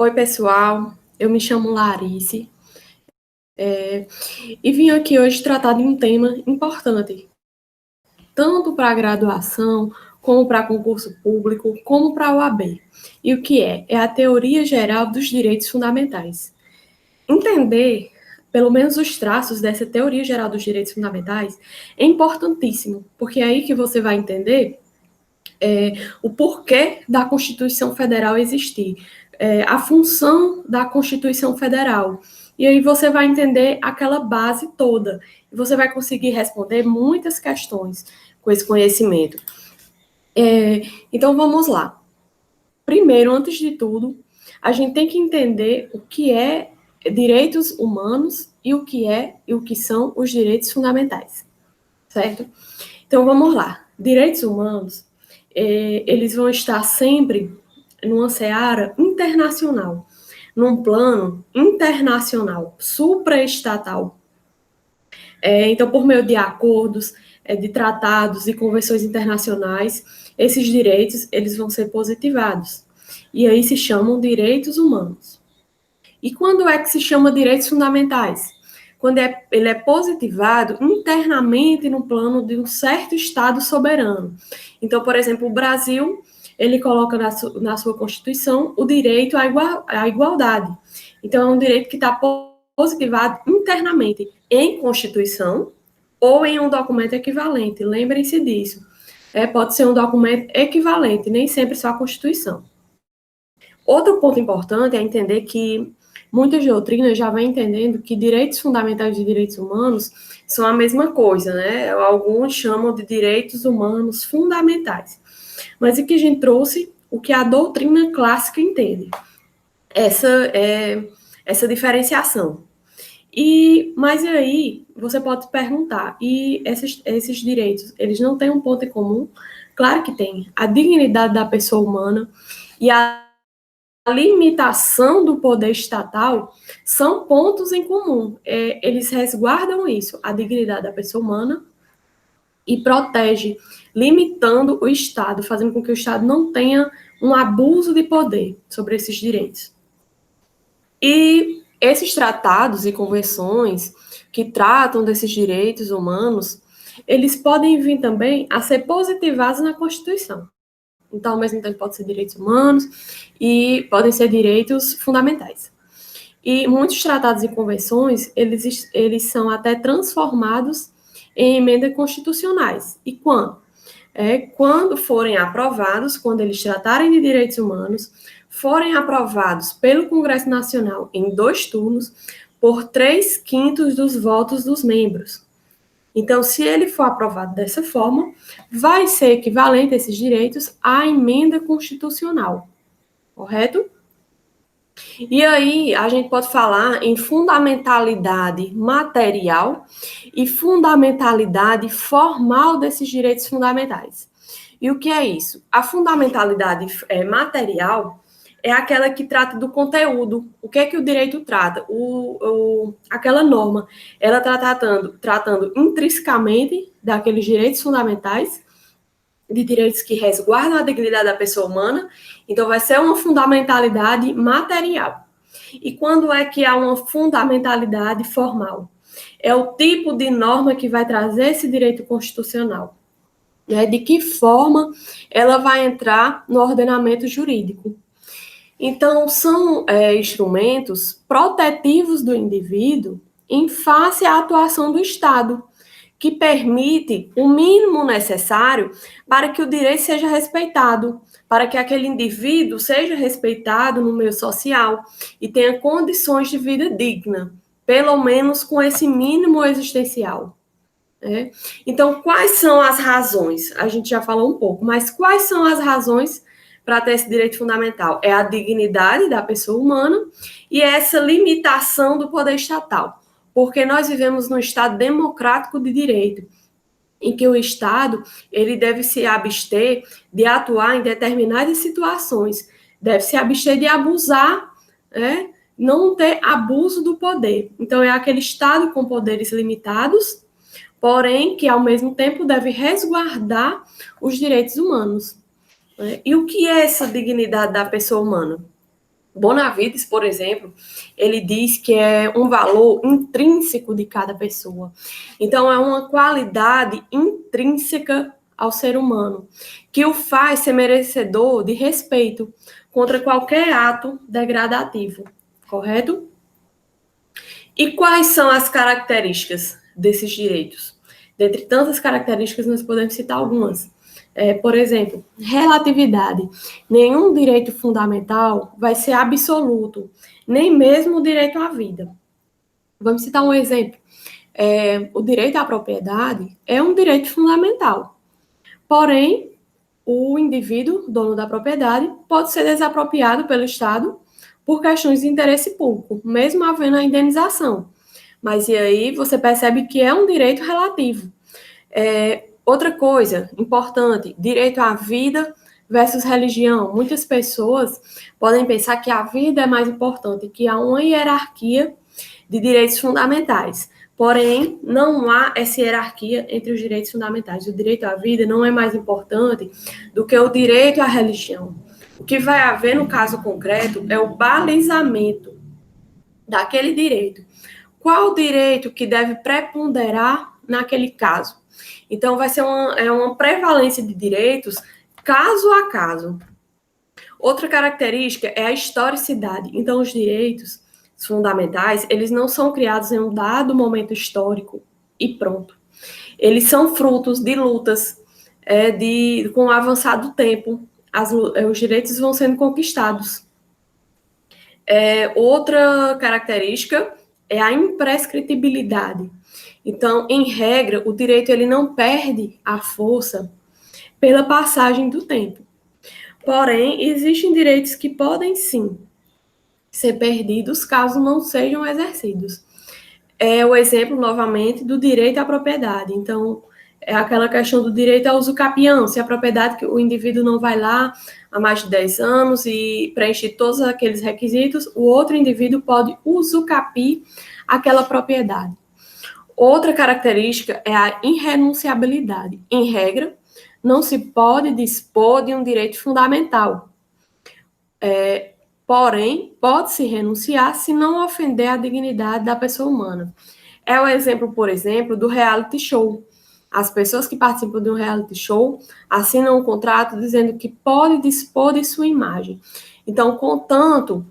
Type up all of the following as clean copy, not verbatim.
Oi, pessoal. Eu me chamo Larice e vim aqui hoje tratar de um tema importante, tanto para a graduação, como para concurso público, como para a OAB. E o que é? É a teoria geral dos direitos fundamentais. Entender, pelo menos os traços dessa teoria geral dos direitos fundamentais, é importantíssimo, porque é aí que você vai entender o porquê da Constituição Federal existir, a função da Constituição Federal. E aí você vai entender aquela base toda. E você vai conseguir responder muitas questões com esse conhecimento. Então vamos lá. Primeiro, antes de tudo, a gente tem que entender o que é direitos humanos e o que são os direitos fundamentais, certo? Então vamos lá. Direitos humanos, eles vão estar sempre numa seara internacional, num plano internacional, supraestatal. Então, por meio de acordos, de tratados e convenções internacionais, esses direitos eles vão ser positivados. E aí se chamam direitos humanos. E quando é que se chama direitos fundamentais? Quando ele é positivado internamente no plano de um certo Estado soberano. Então, por exemplo, o Brasil, ele coloca na sua Constituição o direito à igualdade. Então, é um direito que está positivado internamente em Constituição ou em um documento equivalente. Lembrem-se disso. Pode ser um documento equivalente, nem sempre só a Constituição. Outro ponto importante é entender que muitas doutrinas já vêm entendendo que direitos fundamentais e direitos humanos são a mesma coisa, né? Alguns chamam de direitos humanos fundamentais. Mas aqui a gente trouxe o que a doutrina clássica entende. Essa diferenciação. Mas aí você pode perguntar, e esses direitos, eles não têm um ponto em comum? Claro que tem. A dignidade da pessoa humana e a limitação do poder estatal são pontos em comum. Eles resguardam isso, a dignidade da pessoa humana, e protege, limitando o Estado, fazendo com que o Estado não tenha um abuso de poder sobre esses direitos. E esses tratados e convenções que tratam desses direitos humanos, eles podem vir também a ser positivados na Constituição. Então, ao mesmo tempo, pode ser direitos humanos e podem ser direitos fundamentais. E muitos tratados e convenções, eles são até transformados em emendas constitucionais. E quando? Quando forem aprovados, quando eles tratarem de direitos humanos, forem aprovados pelo Congresso Nacional em 2 turnos, por 3/5 dos votos dos membros. Então, se ele for aprovado dessa forma, vai ser equivalente a esses direitos à emenda constitucional, correto? E aí, a gente pode falar em fundamentalidade material e fundamentalidade formal desses direitos fundamentais. E o que é isso? A fundamentalidade material é aquela que trata do conteúdo. O que é que o direito trata? Aquela norma, ela está tratando intrinsecamente daqueles direitos fundamentais, de direitos que resguardam a dignidade da pessoa humana, então vai ser uma fundamentalidade material. E quando é que há uma fundamentalidade formal? É o tipo de norma que vai trazer esse direito constitucional. De que forma ela vai entrar no ordenamento jurídico. Então, são instrumentos protetivos do indivíduo em face à atuação do Estado, que permite o mínimo necessário para que o direito seja respeitado, para que aquele indivíduo seja respeitado no meio social e tenha condições de vida digna, pelo menos com esse mínimo existencial. Então, quais são as razões? A gente já falou um pouco, mas quais são as razões para ter esse direito fundamental? É a dignidade da pessoa humana e essa limitação do poder estatal, porque nós vivemos num Estado democrático de direito, em que o Estado ele deve se abster de atuar em determinadas situações, deve se abster de abusar, não ter abuso do poder. Então, é aquele Estado com poderes limitados, porém que, ao mesmo tempo, deve resguardar os direitos humanos. E o que é essa dignidade da pessoa humana? Bonavides, por exemplo, ele diz que é um valor intrínseco de cada pessoa. Então, é uma qualidade intrínseca ao ser humano, que o faz ser merecedor de respeito contra qualquer ato degradativo, correto? E quais são as características desses direitos? Dentre tantas características, nós podemos citar algumas. Por exemplo, relatividade. Nenhum direito fundamental vai ser absoluto, nem mesmo o direito à vida. Vamos citar um exemplo. O direito à propriedade é um direito fundamental. Porém, o indivíduo, dono da propriedade, pode ser desapropriado pelo Estado por questões de interesse público, mesmo havendo a indenização. Mas e aí você percebe que é um direito relativo. Outra coisa importante, direito à vida versus religião. Muitas pessoas podem pensar que a vida é mais importante, que há uma hierarquia de direitos fundamentais. Porém, não há essa hierarquia entre os direitos fundamentais. O direito à vida não é mais importante do que o direito à religião. O que vai haver no caso concreto é o balizamento daquele direito. Qual o direito que deve preponderar naquele caso? Então, vai ser uma prevalência de direitos caso a caso. Outra característica é a historicidade. Então, os direitos fundamentais, eles não são criados em um dado momento histórico e pronto. Eles são frutos de lutas, com o avançar do tempo, os direitos vão sendo conquistados. Outra característica é a imprescritibilidade. Então, em regra, o direito ele não perde a força pela passagem do tempo. Porém, existem direitos que podem sim ser perdidos caso não sejam exercidos. É o exemplo, novamente, do direito à propriedade. Então, é aquela questão do direito ao uso capião, se a propriedade que o indivíduo não vai lá há mais de 10 anos e preenche todos aqueles requisitos, o outro indivíduo pode usucapir aquela propriedade. Outra característica é a irrenunciabilidade. Em regra, não se pode dispor de um direito fundamental. Porém, pode-se renunciar se não ofender a dignidade da pessoa humana. É o exemplo, por exemplo, do reality show. As pessoas que participam de um reality show assinam um contrato dizendo que pode dispor de sua imagem. Então, contanto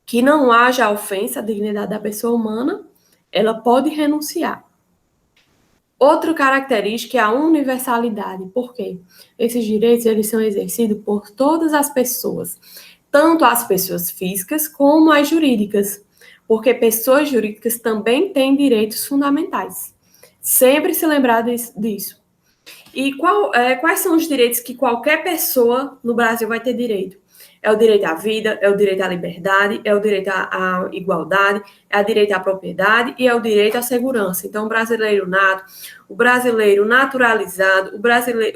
que não haja ofensa à dignidade da pessoa humana, ela pode renunciar. Outra característica é a universalidade. Por quê? Esses direitos eles são exercidos por todas as pessoas, tanto as pessoas físicas como as jurídicas, porque pessoas jurídicas também têm direitos fundamentais. Sempre se lembrar disso. E quais são os direitos que qualquer pessoa no Brasil vai ter direito? É o direito à vida, é o direito à liberdade, é o direito à igualdade, é o direito à propriedade e é o direito à segurança. Então, o brasileiro nato, o brasileiro naturalizado,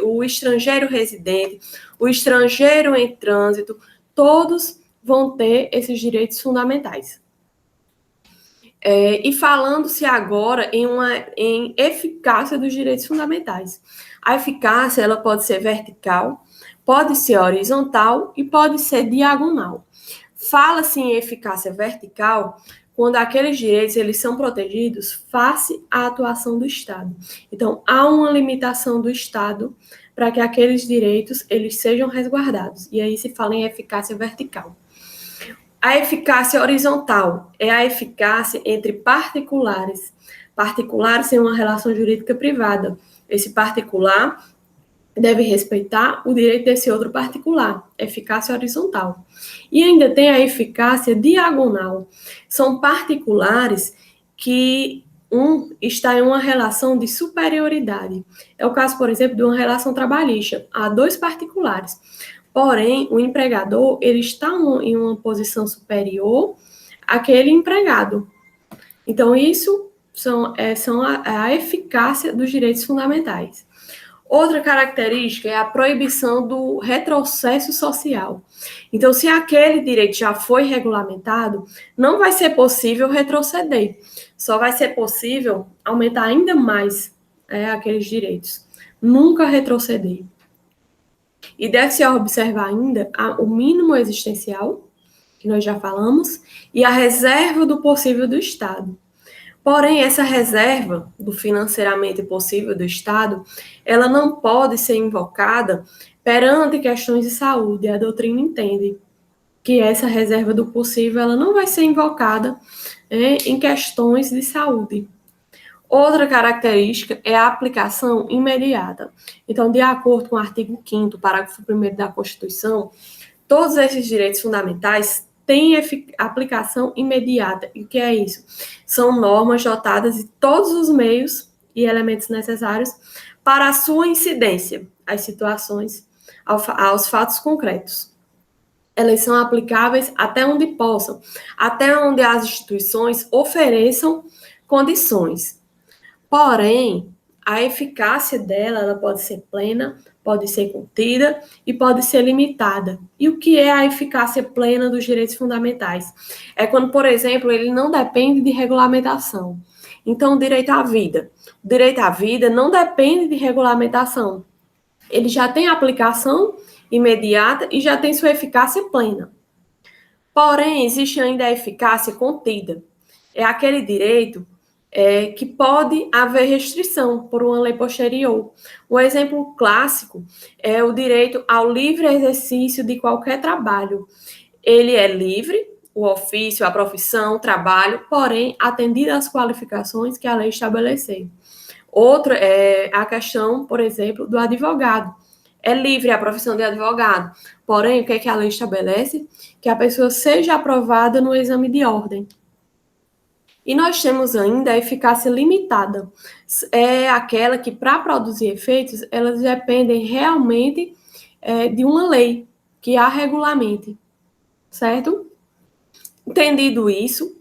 o estrangeiro residente, o estrangeiro em trânsito, todos vão ter esses direitos fundamentais. E falando-se agora em eficácia dos direitos fundamentais. A eficácia ela pode ser vertical, pode ser horizontal e pode ser diagonal. Fala-se em eficácia vertical quando aqueles direitos eles são protegidos face à atuação do Estado. Então, há uma limitação do Estado para que aqueles direitos eles sejam resguardados. E aí se fala em eficácia vertical. A eficácia horizontal é a eficácia entre particulares. Particulares em uma relação jurídica privada. Esse particular deve respeitar o direito desse outro particular. Eficácia horizontal. E ainda tem a eficácia diagonal. São particulares que um está em uma relação de superioridade. É o caso, por exemplo, de uma relação trabalhista. Há dois particulares. Porém, o empregador ele está em uma posição superior àquele empregado. Então, isso são a eficácia dos direitos fundamentais. Outra característica é a proibição do retrocesso social. Então, se aquele direito já foi regulamentado, não vai ser possível retroceder. Só vai ser possível aumentar ainda mais aqueles direitos. Nunca retroceder. E deve-se observar ainda o mínimo existencial que nós já falamos, e a reserva do possível do Estado. Porém, essa reserva do financeiramente possível do Estado, ela não pode ser invocada perante questões de saúde. A doutrina entende que essa reserva do possível ela não vai ser invocada em questões de saúde. Outra característica é a aplicação imediata. Então, de acordo com o artigo 5º, parágrafo 1º da Constituição, todos esses direitos fundamentais têm aplicação imediata. E o que é isso? São normas dotadas de todos os meios e elementos necessários para a sua incidência às situações, aos fatos concretos. Elas são aplicáveis até onde possam, até onde as instituições ofereçam condições. Porém, a eficácia dela ela pode ser plena, pode ser contida e pode ser limitada. E o que é a eficácia plena dos direitos fundamentais? É quando, por exemplo, ele não depende de regulamentação. Então, o direito à vida. O direito à vida não depende de regulamentação. Ele já tem aplicação imediata e já tem sua eficácia plena. Porém, existe ainda a eficácia contida. É aquele direito que pode haver restrição por uma lei posterior. Um exemplo clássico é o direito ao livre exercício de qualquer trabalho. Ele é livre, o ofício, a profissão, o trabalho, porém, atendida às qualificações que a lei estabelecer. Outra é a questão, por exemplo, do advogado. É livre a profissão de advogado, porém, o que é que a lei estabelece? Que a pessoa seja aprovada no exame de ordem. E nós temos ainda a eficácia limitada. É aquela que, para produzir efeitos, elas dependem realmente de uma lei que a regulamente, certo? Entendido isso,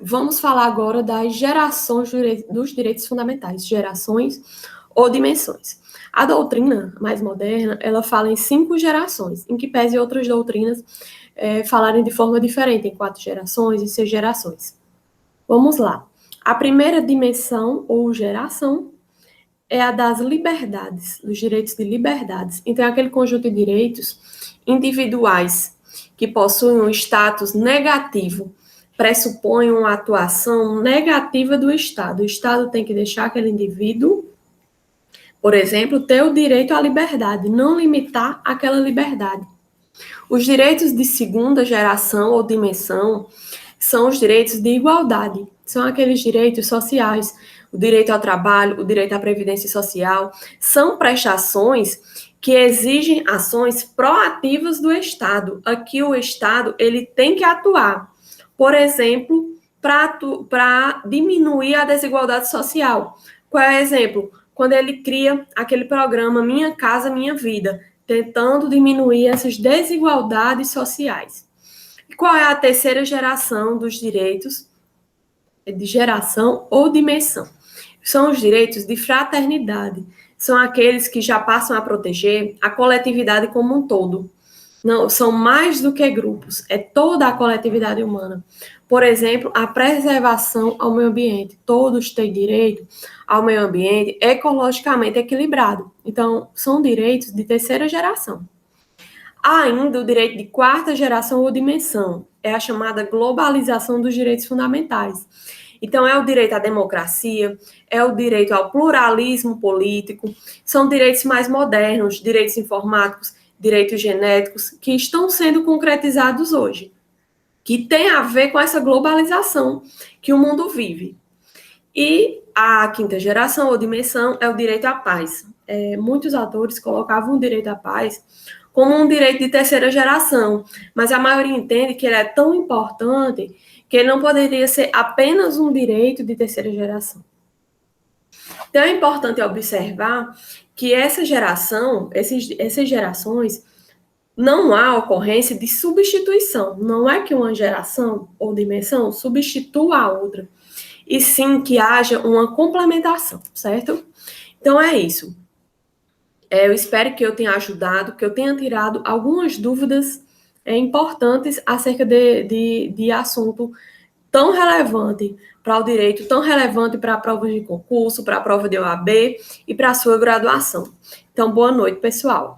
vamos falar agora das gerações dos direitos fundamentais, gerações ou dimensões. A doutrina mais moderna, ela fala em 5 gerações, em que pese outras doutrinas falarem de forma diferente, em 4 gerações e 6 gerações. Vamos lá. A primeira dimensão ou geração é a das liberdades, dos direitos de liberdades. Então, é aquele conjunto de direitos individuais que possuem um status negativo, pressupõem uma atuação negativa do Estado. O Estado tem que deixar aquele indivíduo, por exemplo, ter o direito à liberdade, não limitar aquela liberdade. Os direitos de segunda geração ou dimensão são os direitos de igualdade, são aqueles direitos sociais, o direito ao trabalho, o direito à previdência social, são prestações que exigem ações proativas do Estado. Aqui o Estado ele tem que atuar, por exemplo, para diminuir a desigualdade social. Qual é o exemplo? Quando ele cria aquele programa Minha Casa Minha Vida, tentando diminuir essas desigualdades sociais. E qual é a terceira geração dos direitos de geração ou dimensão? São os direitos de fraternidade. São aqueles que já passam a proteger a coletividade como um todo. Não, são mais do que grupos, é toda a coletividade humana. Por exemplo, a preservação ao meio ambiente. Todos têm direito ao meio ambiente ecologicamente equilibrado. Então, são direitos de terceira geração. Há ainda o direito de quarta geração ou dimensão. É a chamada globalização dos direitos fundamentais. Então, é o direito à democracia, é o direito ao pluralismo político, são direitos mais modernos, direitos informáticos, direitos genéticos, que estão sendo concretizados hoje, que tem a ver com essa globalização que o mundo vive. E a quinta geração ou dimensão é o direito à paz. Muitos autores colocavam o direito à paz como um direito de terceira geração, mas a maioria entende que ele é tão importante que ele não poderia ser apenas um direito de terceira geração. Então, é importante observar que essas gerações, não há ocorrência de substituição. Não é que uma geração ou dimensão substitua a outra, e sim que haja uma complementação, certo? Então, é isso. Eu espero que eu tenha ajudado, que eu tenha tirado algumas dúvidas importantes acerca de assunto tão relevante para o direito, tão relevante para a prova de concurso, para a prova de OAB e para a sua graduação. Então, boa noite, pessoal.